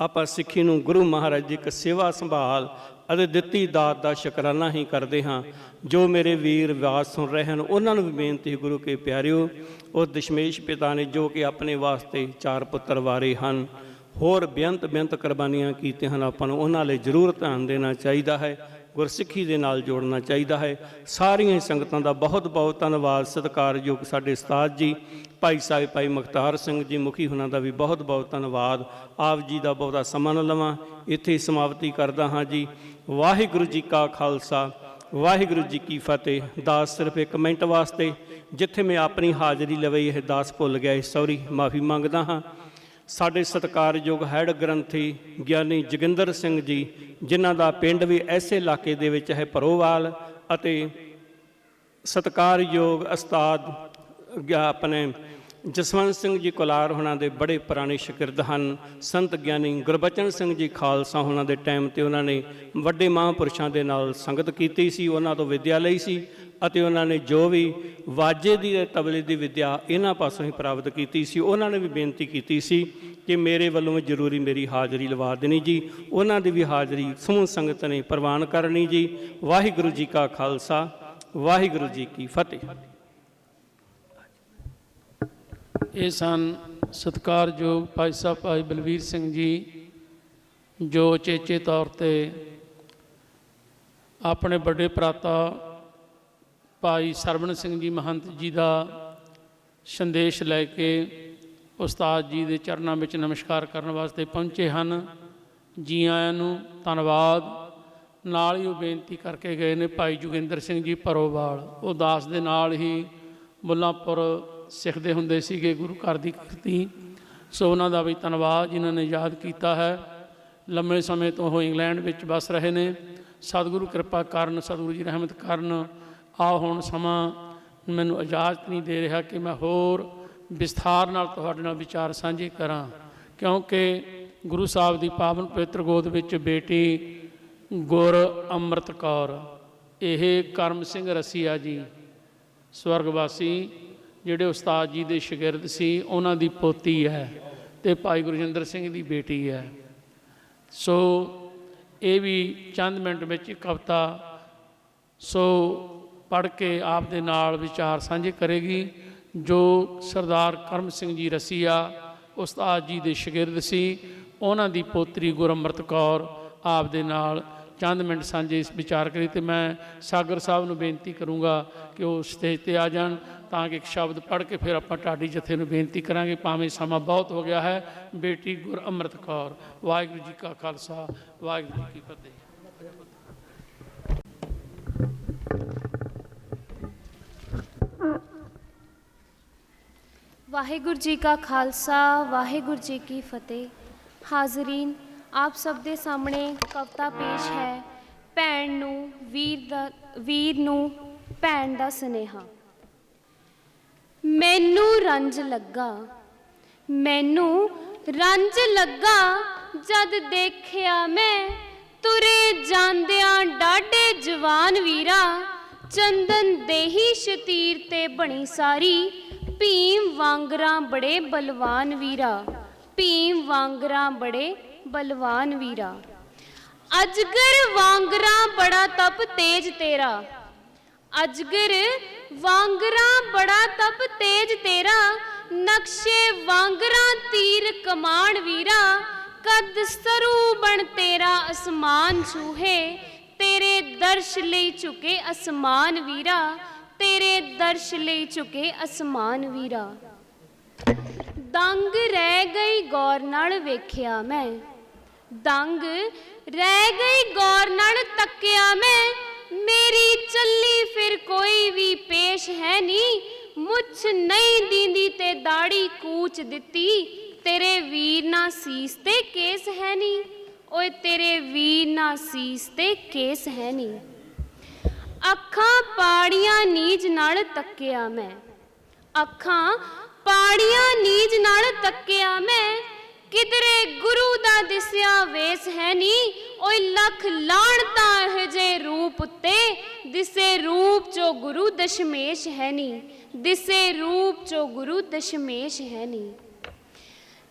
ਆਪਾਂ ਸਿੱਖੀ ਨੂੰ ਗੁਰੂ ਮਹਾਰਾਜ ਦੀ ਇੱਕ ਸੇਵਾ ਸੰਭਾਲ ਅਤੇ ਦਿੱਤੀ ਦਾਤ ਦਾ ਸ਼ੁਕਰਾਨਾ ਹੀ ਕਰਦੇ ਹਾਂ। ਜੋ ਮੇਰੇ ਵੀਰ ਆਵਾਜ਼ ਸੁਣ ਰਹੇ ਹਨ ਉਹਨਾਂ ਨੂੰ ਵੀ ਬੇਨਤੀ, ਗੁਰੂ ਕੇ ਪਿਆਰਿਓ, ਉਹ ਦਸ਼ਮੇਸ਼ ਪਿਤਾ ਨੇ ਜੋ ਕਿ ਆਪਣੇ ਵਾਸਤੇ 4 ਪੁੱਤਰ ਵਾਰੇ ਹਨ, ਹੋਰ ਬੇਅੰਤ ਕੁਰਬਾਨੀਆਂ ਕੀਤੀਆਂ ਹਨ, ਆਪਾਂ ਨੂੰ ਉਹਨਾਂ ਲਈ ਜ਼ਰੂਰ ਧਿਆਨ ਦੇਣਾ ਚਾਹੀਦਾ ਹੈ, ਗੁਰਸਿੱਖੀ ਦੇ ਨਾਲ ਜੋੜਨਾ ਚਾਹੀਦਾ ਹੈ। ਸਾਰੀਆਂ ਸੰਗਤਾਂ ਦਾ ਬਹੁਤ ਬਹੁਤ ਧੰਨਵਾਦ। ਸਤਿਕਾਰਯੋਗ ਸਾਡੇ ਉਸਤਾਦ ਜੀ ਭਾਈ ਸਾਹਿਬ ਭਾਈ ਮੁਖਤਾਰ ਸਿੰਘ ਜੀ ਮੁਖੀ ਉਹਨਾਂ ਦਾ ਵੀ ਬਹੁਤ ਬਹੁਤ ਧੰਨਵਾਦ। ਆਪ ਜੀ ਦਾ ਬਹੁਤਾ ਸਮਾਂ ਨਾ ਲਵਾਂ, ਇੱਥੇ ਸਮਾਪਤੀ ਕਰਦਾ ਹਾਂ ਜੀ। ਵਾਹਿਗੁਰੂ ਜੀ ਕਾ ਖਾਲਸਾ, ਵਾਹਿਗੁਰੂ ਜੀ ਕੀ ਫਤਿਹ। ਦਾਸ ਸਿਰਫ 1 ਮਿੰਟ ਵਾਸਤੇ, ਜਿੱਥੇ ਮੈਂ ਆਪਣੀ ਹਾਜ਼ਰੀ ਲਵਾਈ ਇਹ ਦਾਸ ਭੁੱਲ ਗਿਆ, ਸੌਰੀ, ਮਾਫੀ ਮੰਗਦਾ ਹਾਂ। ਸਾਡੇ ਸਤਿਕਾਰਯੋਗ ਹੈਡ ਗ੍ਰੰਥੀ ਗਿਆਨੀ ਜੋਗਿੰਦਰ ਸਿੰਘ ਜੀ, ਜਿਨ੍ਹਾਂ ਦਾ ਪਿੰਡ ਵੀ ਐਸੇ ਇਲਾਕੇ ਦੇ ਵਿੱਚ ਹੈ ਭਰੋਵਾਲ, ਅਤੇ ਸਤਿਕਾਰਯੋਗ ਉਸਤਾਦ ਆਪਣੇ ਜਸਵੰਤ ਸਿੰਘ ਜੀ ਕੁਲਾਰ ਹੋਣਾ ਦੇ ਬੜੇ ਪੁਰਾਣੇ ਸ਼ਾਗਿਰਦ ਹਨ। ਸੰਤ ਗਿਆਨੀ ਗੁਰਬਚਨ ਸਿੰਘ ਜੀ ਖਾਲਸਾ ਹੋਣਾ ਦੇ ਟਾਈਮ 'ਤੇ ਉਹਨਾਂ ਨੇ ਵੱਡੇ ਮਹਾਂਪੁਰਸ਼ਾਂ ਦੇ ਨਾਲ ਸੰਗਤ ਕੀਤੀ ਸੀ, ਉਹਨਾਂ ਤੋਂ ਵਿੱਦਿਆ ਲਈ ਸੀ, ਅਤੇ ਉਹਨਾਂ ਨੇ ਜੋ ਵੀ ਵਾਜੇ ਦੀ ਤਬਲੇ ਦੀ ਵਿੱਦਿਆ ਇਹਨਾਂ ਪਾਸੋਂ ਹੀ ਪ੍ਰਾਪਤ ਕੀਤੀ ਸੀ। ਉਹਨਾਂ ਨੇ ਵੀ ਬੇਨਤੀ ਕੀਤੀ ਸੀ ਕਿ ਮੇਰੇ ਵੱਲੋਂ ਜ਼ਰੂਰੀ ਮੇਰੀ ਹਾਜ਼ਰੀ ਲਵਾ ਦੇਣੀ ਜੀ। ਉਹਨਾਂ ਦੀ ਵੀ ਹਾਜ਼ਰੀ ਸਮੂਹ ਸੰਗਤ ਨੇ ਪ੍ਰਵਾਨ ਕਰਨੀ ਜੀ। ਵਾਹਿਗੁਰੂ ਜੀ ਕਾ ਖਾਲਸਾ, ਵਾਹਿਗੁਰੂ ਜੀ ਕੀ ਫਤਿਹ। ਇਹ ਸਨ ਸਤਿਕਾਰਯੋਗ ਭਾਈ ਸਾਹਿਬ ਭਾਈ ਬਲਵੀਰ ਸਿੰਘ ਜੀ, ਜੋ ਉਚੇਚੇ ਤੌਰ 'ਤੇ ਆਪਣੇ ਵੱਡੇ ਭਰਾਤਾ ਭਾਈ ਸਰਵਣ ਸਿੰਘ ਜੀ ਮਹੰਤ ਜੀ ਦਾ ਸੰਦੇਸ਼ ਲੈ ਕੇ ਉਸਤਾਦ ਜੀ ਦੇ ਚਰਨਾਂ ਵਿੱਚ ਨਮਸਕਾਰ ਕਰਨ ਵਾਸਤੇ ਪਹੁੰਚੇ ਹਨ। ਜੀ ਆਇਆਂ ਨੂੰ ਧੰਨਵਾਦ। ਨਾਲ ਹੀ ਉਹ ਬੇਨਤੀ ਕਰਕੇ ਗਏ ਨੇ ਭਾਈ ਜੋਗਿੰਦਰ ਸਿੰਘ ਜੀ ਭਰੋਵਾਲ, ਉਹ ਦਾਸ ਦੇ ਨਾਲ ਹੀ ਮੁੱਲਾਂਪੁਰ ਸਿੱਖਦੇ ਹੁੰਦੇ ਸੀਗੇ ਗੁਰੂ ਘਰ ਦੀ ਕਿਰਤੀ। ਸੋ ਉਹਨਾਂ ਦਾ ਵੀ ਧੰਨਵਾਦ ਜਿਨ੍ਹਾਂ ਨੇ ਯਾਦ ਕੀਤਾ ਹੈ। ਲੰਮੇ ਸਮੇਂ ਤੋਂ ਉਹ ਇੰਗਲੈਂਡ ਵਿੱਚ ਵਸ ਰਹੇ ਨੇ। ਸਤਿਗੁਰੂ ਕਿਰਪਾ ਕਰਨ, ਸਤਿਗੁਰੂ ਜੀ ਰਹਿਮਤ ਕਰਨ। ਆਹ ਹੁਣ ਸਮਾਂ ਮੈਨੂੰ ਇਜਾਜ਼ਤ ਨਹੀਂ ਦੇ ਰਿਹਾ ਕਿ ਮੈਂ ਹੋਰ ਵਿਸਥਾਰ ਨਾਲ ਤੁਹਾਡੇ ਨਾਲ ਵਿਚਾਰ ਸਾਂਝੇ ਕਰਾਂ, ਕਿਉਂਕਿ ਗੁਰੂ ਸਾਹਿਬ ਦੀ ਪਾਵਨ ਪਵਿੱਤਰ ਗੋਦ ਵਿੱਚ ਬੇਟੀ ਗੁਰ ਅੰਮ੍ਰਿਤ ਕੌਰ, ਇਹ ਕਰਮ ਸਿੰਘ ਰਸੀਆ ਜੀ ਸਵਰਗਵਾਸੀ, ਜਿਹੜੇ ਉਸਤਾਦ ਜੀ ਦੇ ਸ਼ਾਗਿਰਦ ਸੀ, ਉਹਨਾਂ ਦੀ ਪੋਤੀ ਹੈ ਅਤੇ ਭਾਈ ਗੁਰਜਿੰਦਰ ਸਿੰਘ ਦੀ ਬੇਟੀ ਹੈ। ਸੋ ਇਹ ਵੀ ਚੰਦ ਮਿੰਟ ਵਿੱਚ ਕਵਿਤਾ ਪੜ੍ਹ ਕੇ ਆਪ ਦੇ ਨਾਲ ਵਿਚਾਰ ਸਾਂਝੇ ਕਰੇਗੀ, ਜੋ ਸਰਦਾਰ ਕਰਮ ਸਿੰਘ ਜੀ ਰਸੀਆ ਉਸਤਾਦ ਜੀ ਦੇ ਸ਼ਾਗਿਰਦ ਸੀ, ਉਹਨਾਂ ਦੀ ਪੋਤਰੀ ਗੁਰ ਅੰਮ੍ਰਿਤ ਕੌਰ ਆਪ ਦੇ ਨਾਲ ਚੰਦ ਮਿੰਟ ਸਾਂਝੇ ਵਿਚਾਰ ਕਰੀ। ਅਤੇ ਮੈਂ ਸਾਗਰ ਸਾਹਿਬ ਨੂੰ ਬੇਨਤੀ ਕਰੂੰਗਾ ਕਿ ਉਹ ਸਟੇਜ 'ਤੇ ਆ ਜਾਣ, ਤਾਂ ਕਿ ਇੱਕ ਸ਼ਬਦ ਪੜ੍ਹ ਕੇ ਫਿਰ ਆਪਾਂ ਢਾਡੀ ਜਥੇ ਨੂੰ ਬੇਨਤੀ ਕਰਾਂਗੇ, ਭਾਵੇਂ ਸਮਾਂ ਬਹੁਤ ਹੋ ਗਿਆ ਹੈ। ਬੇਟੀ ਗੁਰ ਅੰਮ੍ਰਿਤ ਕੌਰ। ਵਾਹਿਗੁਰੂ ਜੀ ਕਾ ਖਾਲਸਾ, ਵਾਹਿਗੁਰੂ ਜੀ ਕੀ ਫਤਿਹ। ਵਾਹਿਗੁਰੂ ਜੀ ਕਾ ਖਾਲਸਾ, ਵਾਹਿਗੁਰੂ ਜੀ ਕੀ ਫਤਿਹ। ਹਾਜ਼ਰੀਨ, ਆਪ ਸਭ ਦੇ ਸਾਹਮਣੇ ਕਵਿਤਾ ਪੇਸ਼ ਹੈ। ਭੈਣ ਨੂੰ ਵੀਰ ਨੂੰ ਭੈਣ ਦਾ ਸੁਨੇਹਾ। ਮੈਨੂੰ ਰੰਜ ਲੱਗਾ ਜਦ ਦੇਖਿਆ ਮੈਂ ਤੁਰੇ ਜਾਂਦਿਆਂ ਡਾਢੇ ਜਵਾਨ ਵੀਰਾ, ਚੰਦਨ ਦੇਹੀ ਸ਼ਤੀਰ ਤੇ ਬਣੀ ਸਾਰੀ, ਭੀਮ ਵਾਂਗਰਾਂ ਬੜੇ ਬਲਵਾਨ ਵੀਰਾ, ਭੀਮ ਵਾਂਗਰਾਂ ਬੜੇ ਬਲਵਾਨ ਵੀਰਾ। ਅਜਗਰ ਵਾਂਗਰਾਂ ਬੜਾ ਤਪ ਤੇਜ ਤੇਰਾ, ਅਜਗਰ ਵਾਂਗਰਾਂ ਬੜਾ ਤਪ ਤੇਜ ਤੇਰਾ, ਨਕਸ਼ੇ ਵਾਂਗਰਾਂ ਤੀਰ ਕਮਾਨ ਵੀਰਾ, ਕਦ ਸਰੂ ਬਣ ਤੇਰਾ ਅਸਮਾਨ ਛੂਹੇ, ਤੇਰੇ ਦਰਸ਼ ਲਈ ਝੁਕੇ ਅਸਮਾਨ ਵੀਰਾ, ਤੇਰੇ ਦਰਸ਼ ਲਈ ਝੁਕੇ ਅਸਮਾਨ ਵੀਰਾ। ਦੰਗ ਰਹਿ ਗਈ ਗੌਰ ਨਾਲ ਵੇਖਿਆ ਮੈਂ, ਦੰਗ ਰਹਿ ਗਈ ਗੌਰ ਨਾਲ ਤੱਕਿਆ ਮੈਂ, ਮੇਰੀ ਚੱਲੀ ਫਿਰ ਕੋਈ ਵੀ ਪੇਸ਼ ਹੈ ਨੀ, ਮੁੱਛ ਨਹੀਂ ਦੀਂਦੀ ਤੇ ਦਾੜੀ ਕੂਚ ਦਿੱਤੀ, ਤੇਰੇ ਵੀਰ ਨਾ ਸੀਸ ਤੇ ਕੇਸ ਹੈ ਨੀ, ਓਏ ਤੇਰੇ ਵੀਰ ਨਾ ਸੀਸ ਤੇ ਕੇਸ ਹੈ ਨੀ। ਅੱਖਾਂ ਪਾੜੀਆਂ ਨੀਝ ਨਾਲ ਤੱਕਿਆ ਮੈਂ, ਅੱਖਾਂ ਪਾੜੀਆਂ ਨੀਝ ਨਾਲ ਤੱਕਿਆ ਮੈਂ, ਕਿਧਰੇ ਗੁਰੂ ਦਾ ਦਿਸਿਆ ਵੇਸ ਹੈ ਨੀ, ਓਏ ਲੱਖ ਲਾਹਣਤਾਂ ਇਹ ਜੇ ਰੂਪ ਉੱਤੇ, ਦਿਸੇ ਰੂਪ ਚੋ ਗੁਰੂ ਦਸ਼ਮੇਸ਼ ਹੈ ਨੀ, ਦਿਸੇ ਰੂਪ ਚੋ ਗੁਰੂ ਦਸ਼ਮੇਸ਼ ਹੈ ਨੀ।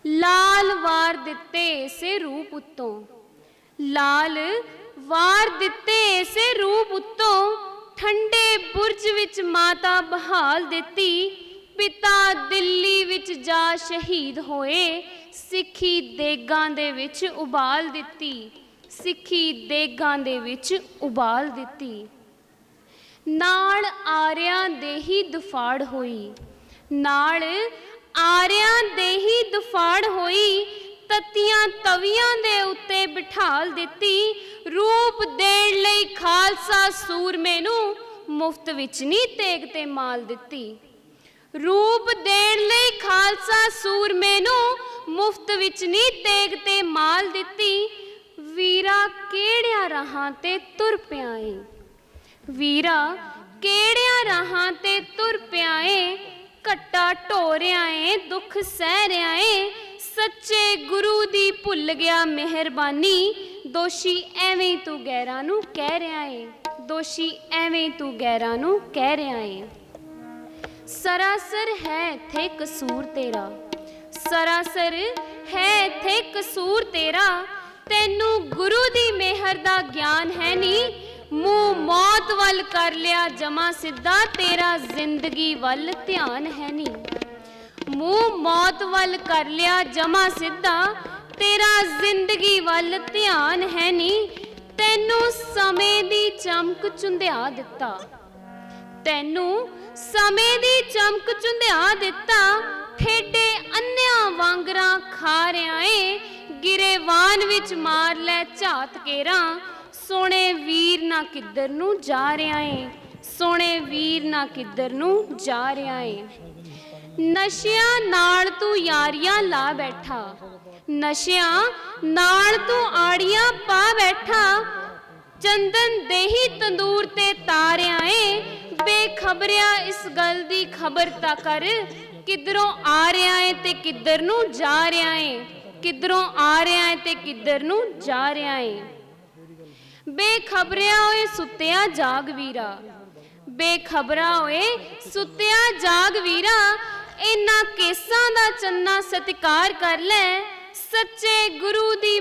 ਲਾਲ ਵਾਰ ਦਿੱਤੇ ਇਸੇ ਰੂਪ ਉੱਤੋਂ, ਲਾਲ ਵਾਰ ਦਿੱਤੇ ਇਸੇ ਰੂਪ ਉੱਤੋਂ, ਠੰਡੇ ਬੁਰਜ ਵਿੱਚ ਮਾਤਾ ਬਹਾਲ ਦਿੱਤੀ, ਪਿਤਾ ਦਿੱਲੀ ਵਿੱਚ ਜਾ ਸ਼ਹੀਦ ਹੋਏ, ਸਿੱਖੀ ਦੇਗਾਂ ਦੇ ਵਿੱਚ ਉਬਾਲ ਦਿੱਤੀ, ਸਿੱਖੀ ਦੇਗਾਂ ਦੇ ਵਿੱਚ ਉਬਾਲ ਦਿੱਤੀ। ਨਾਲ ਆਰਿਆਂ ਦੇ ਹੀ ਦੁਫਾੜ ਹੋਈ, ਨਾਲ ਆਰਿਆਂ ਦੇ ਹੀ ਦੁਫਾੜ ਹੋਈ, ਤਤੀਆਂ ਤਵੀਆਂ ਦੇ ਉੱਤੇ ਬਿਠਾਲ ਦਿੱਤੀ, ਰੂਪ ਦੇਣ ਲਈ ਖਾਲਸਾ ਸੂਰਮੇ ਨੂੰ ਮੁਫਤ ਵਿੱਚ ਨਹੀਂ ਤੇਗ ਤੇ ਮਾਲ ਦਿੱਤੀ, ਰੂਪ ਦੇਣ ਲਈ ਖਾਲਸਾ ਸੂਰਮੇ ਨੂੰ ਮੁਫਤ ਵਿੱਚ ਨਹੀਂ ਤੇਗ ਤੇ ਮਾਲ ਦਿੱਤੀ। ਵੀਰਾ ਕਿਹੜਿਆਂ ਰਾਹਾਂ ਤੇ ਤੁਰ ਪਿਆ ਏ, ਵੀਰਾ ਕਿਹੜਿਆਂ ਰਾਹਾਂ ਤੇ ਤੁਰ ਪਿਆ ਏ, ਘੱਟਾ ਢੋ ਰਿਹਾ ਏ ਦੁੱਖ ਸਹਿ ਰਿਹਾ ਏ, ਸੱਚੇ ਗੁਰੂ ਦੀ ਭੁੱਲ ਗਿਆ ਮਿਹਰਬਾਨੀ, ਦੋਸ਼ੀ ਐਵੇਂ ਤੂੰ ਗੈਰਾਂ ਨੂੰ ਕਹਿ ਰਿਹਾ ਏ, ਦੋਸ਼ੀ ਐਵੇਂ ਤੂੰ ਗੈਰਾਂ ਨੂੰ ਕਹਿ ਰਿਹਾ ਏ। ਸਰਾਸਰ ਹੈ ਇੱਥੇ ਕਸੂਰ ਤੇਰਾ, ਸਰਾਸਰ ਹੈ ਇੱਥੇ ਕਸੂਰ ਤੇਰਾ, ਤੈਨੂੰ ਗੁਰੂ ਦੀ ਮਿਹਰ ਦਾ ਗਿਆਨ ਹੈ ਨੀ, ਮੂੰਹ ਮੌਤ ਵੱਲ ਕਰ ਲਿਆ ਜਮਾ ਸਿੱਧਾ, ਤੇਰਾ ਜ਼ਿੰਦਗੀ ਵੱਲ ਧਿਆਨ ਹੈ ਨੀ। ਮੂੰਹ ਮੌਤ ਵੱਲ ਕਰ ਲਿਆ ਜਮਾ ਸਿੱਧਾ, ਤੇਰਾ ਜ਼ਿੰਦਗੀ ਵੱਲ ਧਿਆਨ ਹੈ ਨਹੀਂ, ਤੈਨੂੰ ਸਮੇਂ ਦੀ ਚਮਕ ਚੁੰਧਿਆ ਦਿੱਤਾ, ਤੈਨੂੰ ਸਮੇਂ ਦੀ ਚਮਕ ਚੁੰਧਿਆ ਦਿੱਤਾ, ਠੇਡੇ ਅੰਨਿਆਂ ਵਾਂਗਰਾਂ ਖਾ ਰਿਆਂ ਏ, ਗਿਰੇਵਾਨ ਵਿੱਚ ਮਾਰ ਲੈ ਝਾਤ ਕੇਰਾਂ, ਸੋਹਣੇ ਵੀਰ ਨਾ ਕਿੱਧਰ ਨੂੰ ਜਾ ਰਿਆਂ ਏ, ਸੋਹਣੇ ਵੀਰ ਨਾ ਕਿੱਧਰ ਨੂੰ ਜਾ ਰਿਆਂ ਏ। ਨਸ਼ਿਆਂ ਨਾਲ ਤੂੰ ਯਾਰੀਆਂ ਲਾ ਬੈਠਾ, ਨਸ਼ਿਆਂ ਨਾਲ ਤੂੰ ਆੜੀਆਂ ਪਾ ਬੈਠਾ, ਚੰਦਨ ਦੇਹੀ ਤੰਦੂਰ ਤੇ ਤਾਰਿਆਂ ਏ, ਬੇਖਬਰਿਆ ਇਸ ਗੱਲ ਦੀ ਖਬਰ ਤਾਂ ਕਰ, ਕਿੱਧਰੋਂ ਆ ਰਿਹਾ ਏ ਤੇ ਕਿੱਧਰ ਨੂੰ ਜਾ ਰਿਹਾ ਏ, ਕਿੱਧਰੋਂ ਆ ਰਿਹਾ ਏ ਤੇ ਕਿੱਧਰ ਨੂੰ ਜਾ ਰਿਹਾ ਏ। ਬੇਖਬਰਿਆ ਓਏ ਸੁੱਤਿਆ ਜਾਗ ਵੀਰਾ, ਬੇਖਬਰਾ ਓਏ ਸੁੱਤਿਆ ਜਾਗ ਵੀਰਾ, ਇਹਨਾਂ ਕੇਸਾਂ ਦਾ ਚੰਨਾ ਸਤਿਕਾਰ ਕਰ ਲੈ, ਸੱਚੇ ਗੁਰੂ ਦੀ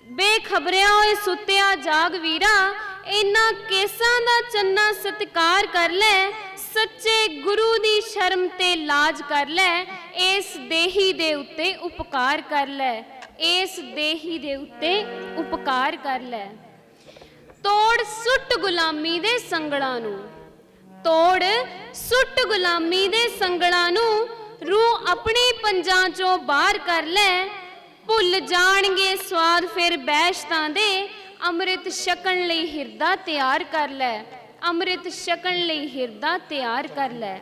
ਬੇਖਬਰਿਆ ਓਏ ਸੁੱਤਿਆ ਜਾਗ ਵੀਰਾ, ਇਹਨਾਂ ਕੇਸਾਂ ਦਾ ਚੰਨਾ ਸਤਿਕਾਰ ਕਰ ਲੈ, ਸੱਚੇ ਗੁਰੂ ਦੀ ਸ਼ਰਮ ਤੇ ਲਾਜ ਕਰ ਲੈ, ਇਸ ਦੇਹੀ ਦੇ ਉੱਤੇ ਉਪਕਾਰ ਕਰ ਲੈ, ਇਸ ਦੇਹੀ ਦੇ ਉੱਤੇ ਉਪਕਾਰ ਕਰ ਲੈ। ਤੋੜ ਸੁੱਟ ਗੁਲਾਮੀ ਦੇ ਸੰਗਲਾਂ ਨੂੰ, ਤੋੜ ਸੁੱਟ ਗੁਲਾਮੀ ਦੇ ਸੰਗਲਾਂ ਨੂੰ, ਰੂਹ ਆਪਣੀ ਪੰਜਾਂ ਚੋਂ ਬਾਹਰ ਕਰ ਲੈ, ਭੁੱਲ ਜਾਣਗੇ ਸਵਾਦ ਫਿਰ ਬੈਸ਼ਤਾਂ ਦੇ, ਅੰਮ੍ਰਿਤ ਛਕਣ ਲਈ ਹਿਰਦਾ ਤਿਆਰ ਕਰ ਲੈ, ਅੰਮ੍ਰਿਤ ਛਕਣ ਲਈ ਹਿਰਦਾ ਤਿਆਰ ਕਰ ਲੈ।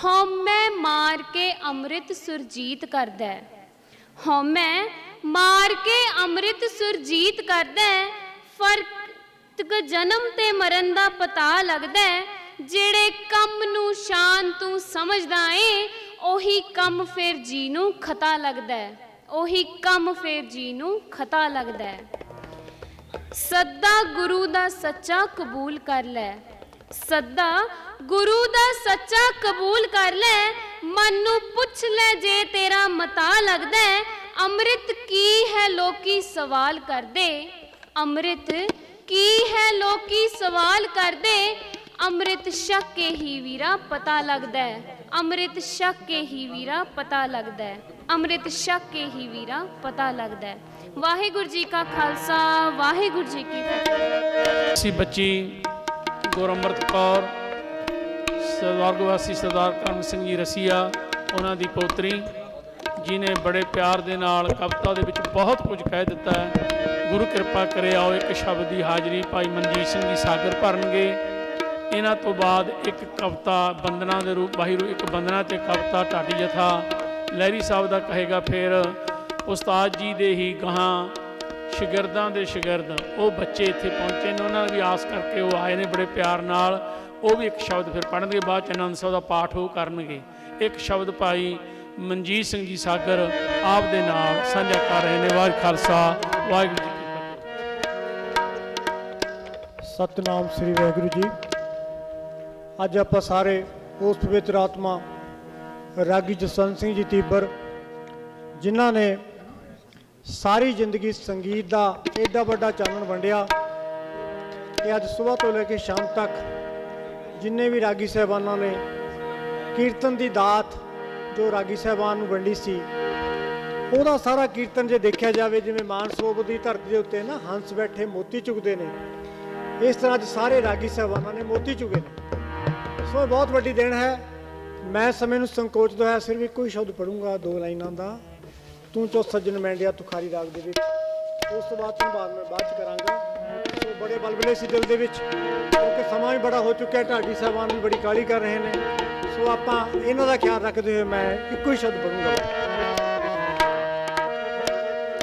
ਹਉਮੈ ਮਾਰ ਕੇ ਅੰਮ੍ਰਿਤ ਸੁਰਜੀਤ ਕਰਦਾ, ਹਉਮੈ ਮਾਰ ਕੇ ਅੰਮ੍ਰਿਤ ਸੁਰਜੀਤ ਕਰਦਾ, ਫਰਕ ਜਨਮ ਤੇ ਮਰਨ ਦਾ ਪਤਾ ਲੱਗਦਾ, ਜਿਹੜੇ ਕੰਮ ਨੂੰ ਸ਼ਾਨ ਤੂੰ ਸਮਝਦਾ ਏ, ਉਹੀ ਕੰਮ ਫਿਰ ਜੀ ਨੂੰ ਖਤਾ ਲੱਗਦਾ, ਉਹੀ ਕੰਮ ਫਿਰ ਜੀ ਨੂੰ ਖਤਾ ਲੱਗਦਾ। ਸੱਦਾ ਗੁਰੂ ਦਾ ਸੱਚਾ ਕਬੂਲ ਕਰ ਲੈ, ਸੱਦਾ ਗੁਰੂ ਦਾ ਸੱਚਾ ਕਬੂਲ ਕਰ ਲੈ, ਮਨ ਨੂੰ ਪੁੱਛ ਲੈ ਜੇ ਤੇਰਾ ਮਤਾ ਲੱਗਦਾ, ਅੰਮ੍ਰਿਤ ਕੀ ਹੈ ਲੋਕੀ ਸਵਾਲ ਕਰਦੇ, ਅੰਮ੍ਰਿਤ ਕੀ ਹੈ ਲੋਕੀ ਸਵਾਲ ਕਰਦੇ, ਅੰਮ੍ਰਿਤ ਛਕ ਕੇ ਹੀ ਵੀਰਾ ਪਤਾ ਲੱਗਦਾ, ਅੰਮ੍ਰਿਤ ਛਕ ਕੇ ਹੀ ਵੀਰਾ ਪਤਾ ਲੱਗਦਾ, ਅੰਮ੍ਰਿਤ ਛਕ ਕੇ ਹੀ ਵੀਰਾ ਪਤਾ ਲੱਗਦਾ। ਵਾਹਿਗੁਰੂ ਜੀ ਕਾ ਖਾਲਸਾ, ਵਾਹਿਗੁਰੂ ਜੀ ਕੀ ਫਤਿਹ। ਅਸੀਂ ਬੱਚੀ ਗੁਰਅਮਰਤ ਕੌਰ ਸਵਰਗਵਾਸੀ ਸਰਦਾਰ ਕਰਮ ਸਿੰਘ ਜੀ ਰਸੀਆ, ਉਹਨਾਂ ਦੀ ਪੋਤਰੀ, ਜਿਨੇ ਬੜੇ ਪਿਆਰ ਦੇ ਨਾਲ ਕਵਿਤਾ ਦੇ ਵਿੱਚ ਬਹੁਤ ਕੁਝ ਕਹਿ ਦਿੱਤਾ ਹੈ। ਗੁਰੂ ਕਿਰਪਾ ਕਰੇ ਆਓ ਇੱਕ ਸ਼ਬਦ ਦੀ ਹਾਜ਼ਰੀ ਭਾਈ ਮਨਜੀਤ ਸਿੰਘ ਜੀ ਸਾਗਰ ਭਰਨਗੇ। ਇਹਨਾਂ ਤੋਂ ਬਾਅਦ ਇੱਕ ਕਵਿਤਾ ਬੰਦਨਾ ਦੇ ਰੂਪ ਬਾਹਿਰੂ, ਇੱਕ ਬੰਦਨਾ ਤੇ ਕਵਿਤਾ ਢਾਡੀ ਜਥਾ ਲਹਿਰੀ ਸਾਹਿਬ ਦਾ ਕਹੇਗਾ। ਫਿਰ ਉਸਤਾਦ ਜੀ ਦੇ ਹੀ ਗਾਹਾਂ ਸ਼ਾਗਿਰਦਾਂ ਦੇ ਸ਼ਾਗਿਰਦ ਉਹ ਬੱਚੇ ਇੱਥੇ ਪਹੁੰਚੇ ਨੇ, ਉਹਨਾਂ ਦੀ ਆਸ ਕਰਕੇ ਉਹ ਆਏ ਨੇ ਬੜੇ ਪਿਆਰ ਨਾਲ। ਉਹ ਵੀ ਇੱਕ ਸ਼ਬਦ ਫਿਰ ਪੜ੍ਹਨਗੇ, ਬਾਅਦ 'ਚ ਆਨੰਦ ਸਾਹਿਬ ਦਾ ਪਾਠ ਉਹ ਕਰਨਗੇ। ਇੱਕ ਸ਼ਬਦ ਭਾਈ ਮਨਜੀਤ ਸਿੰਘ ਜੀ ਸਾਗਰ ਆਪ ਦੇ ਨਾਲ ਸਾਂਝਾ ਕਰ ਰਹੇ ਨੇ। ਵਾਹਿਗੁਰੂ ਖਾਲਸਾ, ਵਾਹਿਗੁਰੂ ਜੀ ਕੀ ਫਤਿਹ। ਸਤਿਨਾਮ ਸ੍ਰੀ ਵਾਹਿਗੁਰੂ ਜੀ। ਅੱਜ ਆਪਾਂ ਸਾਰੇ ਉਸ ਪਵਿੱਤਰ ਆਤਮਾ ਰਾਗੀ ਜਸਵੰਤ ਸਿੰਘ ਜੀ ਤੀਬਰ, ਜਿਨ੍ਹਾਂ ਨੇ ਸਾਰੀ ਜ਼ਿੰਦਗੀ ਸੰਗੀਤ ਦਾ ਐਡਾ ਵੱਡਾ ਚਾਨਣ ਵੰਡਿਆ ਕਿ ਅੱਜ ਸਵੇਰ ਤੋਂ ਲੈ ਕੇ ਸ਼ਾਮ ਤੱਕ ਜਿੰਨੇ ਵੀ ਰਾਗੀ ਸਾਹਿਬਾਨਾਂ ਨੇ ਕੀਰਤਨ ਦੀ ਦਾਤ ਜੋ ਰਾਗੀ ਸਾਹਿਬਾਨ ਨੂੰ ਵੰਡੀ ਸੀ, ਉਹਦਾ ਸਾਰਾ ਕੀਰਤਨ ਜੇ ਦੇਖਿਆ ਜਾਵੇ, ਜਿਵੇਂ ਮਾਨਸਰੋਵਰ ਦੀ ਧਰਤੀ ਦੇ ਉੱਤੇ ਨਾ ਹੰਸ ਬੈਠੇ ਮੋਤੀ ਚੁਗਦੇ ਨੇ, ਇਸ ਤਰ੍ਹਾਂ ਅੱਜ ਸਾਰੇ ਰਾਗੀ ਸਾਹਿਬਾਨਾਂ ਨੇ ਮੋਤੀ ਚੁਗੇ ਨੇ। ਸੋ ਇਹ ਬਹੁਤ ਵੱਡੀ ਦੇਣ ਹੈ। ਮੈਂ ਸਮੇਂ ਨੂੰ ਸੰਕੋਚਦਾ ਹੋਇਆ ਸਿਰਫ ਇੱਕੋ ਹੀ ਸ਼ਬਦ ਪੜ੍ਹੂੰਗਾ, 2 ਲਾਈਨਾਂ ਦਾ। ਤੂੰ ਚੋ ਸੱਜਣ ਮੈਂਡਿਆ ਤੁਖਾਰੀ ਰਾਗ ਦੇ ਵਿੱਚ। ਉਸ ਤੋਂ ਬਾਅਦ ਧੰਨਵਾਦ ਮੈਂ ਬਾਅਦ 'ਚ ਕਰਾਂਗਾ। ਸੋ ਬੜੇ ਬਲਬਲੇ ਸੀ ਦਿਲ ਦੇ ਵਿੱਚ, ਕਿਉਂਕਿ ਸਮਾਂ ਵੀ ਬੜਾ ਹੋ ਚੁੱਕਿਆ, ਢਾਡੀ ਸਾਹਿਬਾਨ ਵੀ ਬੜੀ ਕਾਹਲੀ ਕਰ ਰਹੇ ਨੇ। ਸੋ ਆਪਾਂ ਇਹਨਾਂ ਦਾ ਖਿਆਲ ਰੱਖਦੇ ਹੋਏ ਮੈਂ ਇੱਕੋ ਹੀ ਸ਼ਬਦ ਪੜ੍ਹੂੰਗਾ।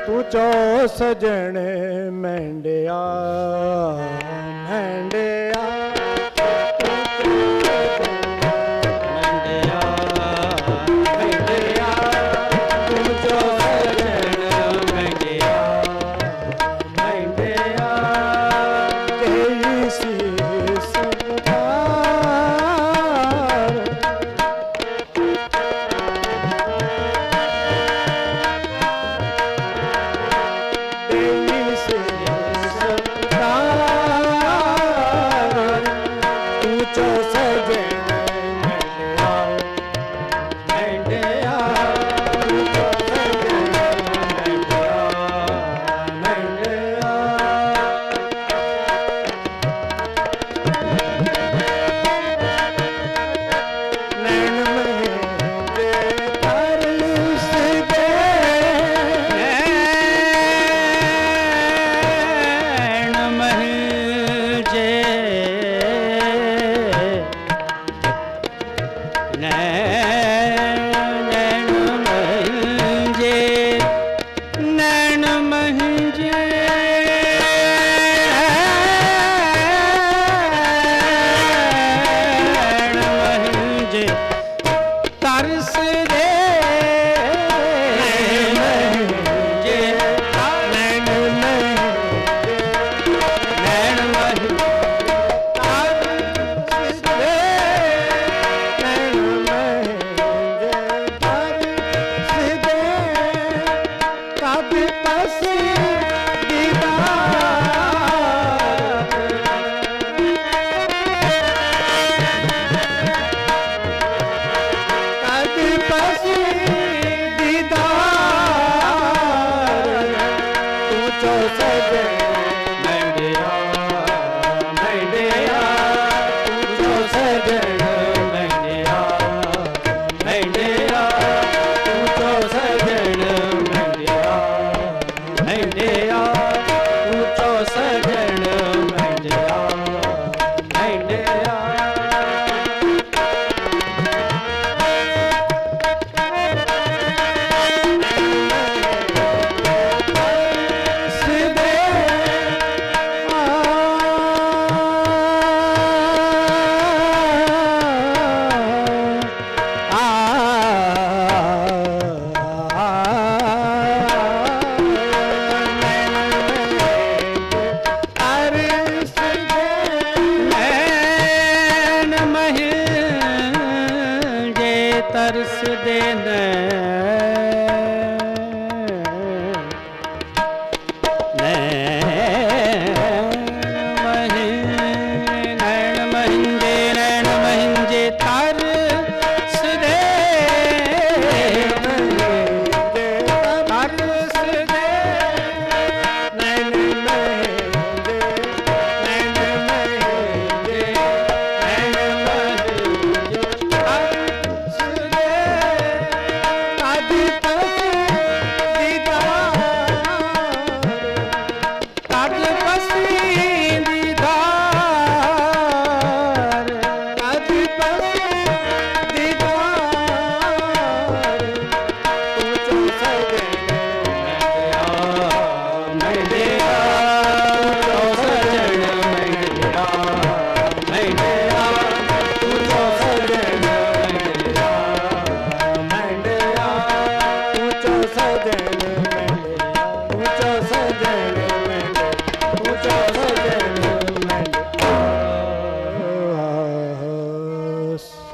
ਤੂੰ ਚੋ ਸੱਜਣ ਮੈਂਡਿਆ ਮੈਂਡਿਆ ਤਰਸ ਦੇ